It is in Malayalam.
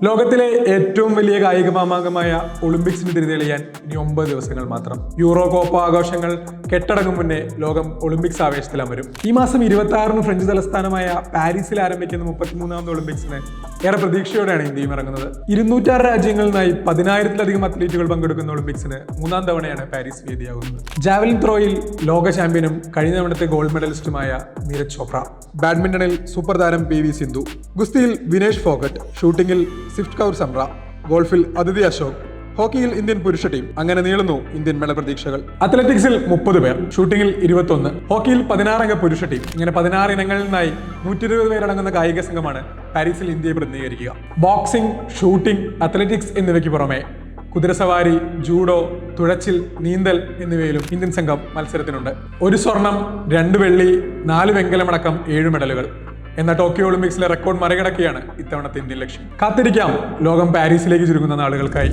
ലോകത്തിലെ ഏറ്റവും വലിയ കായിക മാമാങ്കമായ ഒളിമ്പിക്സിന് തിരിതെളിയാൻ ഇനി 9 ദിവസങ്ങൾ മാത്രം. യൂറോ കോപ്പ ആഘോഷങ്ങൾ കെട്ടടങ്ങും മുന്നേ ലോകം ഒളിമ്പിക്സ് ആവേശത്തിലമരും. ഈ മാസം 26-ന് ഫ്രഞ്ച് തലസ്ഥാനമായ പാരീസിൽ ആരംഭിക്കുന്ന 33ാമത് ഒളിമ്പിക്സിന് ഏറെ പ്രതീക്ഷയോടെയാണ് ഇന്ത്യയും ഇറങ്ങുന്നത്. 206 രാജ്യങ്ങളിൽ നിന്നായി 10,000-ലധികം അത്ലറ്റുകൾ പങ്കെടുക്കുന്ന ഒളിമ്പിക്സിന് 3ാം തവണയാണ് പാരീസ് വേദിയാകുന്നത്. ജാവലിൻ ത്രോയിൽ ലോക ചാമ്പ്യനും കഴിഞ്ഞ തവണത്തെ ഗോൾഡ് മെഡലിസ്റ്റുമായ നീരജ് ചോപ്ര, ബാഡ്മിന്റണിൽ സൂപ്പർ താരം PV സിന്ധു, ഗുസ്തിയിൽ വിനേഷ് ഫോഗട്ട്, ഷൂട്ടിംഗിൽ സ്വിഫ്റ്റ് കൗർ സംറ, ഗോൾഫിൽ അതിഥി അശോക്, ഹോക്കിയിൽ ഇന്ത്യൻ പുരുഷ ടീം. അങ്ങനെ നീളുന്നു ഇന്ത്യൻ മെഡൽ പ്രതീക്ഷകൾ. അത്ലറ്റിക്സിൽ 30 പേർ, ഷൂട്ടിംഗിൽ 21, ഹോക്കിയിൽ 16 അംഗ പുരുഷ ടീം. ഇങ്ങനെ 16 ഇനങ്ങളിൽ നിന്നായി 120 പേരടങ്ങുന്ന കായിക സംഘമാണ് പാരീസിൽ ഇന്ത്യയെ പ്രതിനിധീകരിക്കുക. ബോക്സിംഗ്, ഷൂട്ടിംഗ്, അത്ലറ്റിക്സ് എന്നിവയ്ക്ക് പുറമെ കുതിരസവാരി, ജൂഡോ, തുഴച്ചിൽ, നീന്തൽ എന്നിവയിലും ഇന്ത്യൻ സംഘം മത്സരത്തിനുണ്ട്. 1 സ്വർണം, 2 വെള്ളി, 4 വെങ്കലമടക്കം 7 മെഡലുകൾ എന്ന ടോക്കിയോ ഒളിമ്പിക്സിലെ റെക്കോർഡ് മറികടക്കുകയാണ് ഇത്തവണത്തെ ഇന്ത്യൻ ലക്ഷ്യം. കാത്തിരിക്കാം ലോകം പാരീസിലേക്ക് ചുരുങ്ങുന്ന നാളുകൾക്കായി.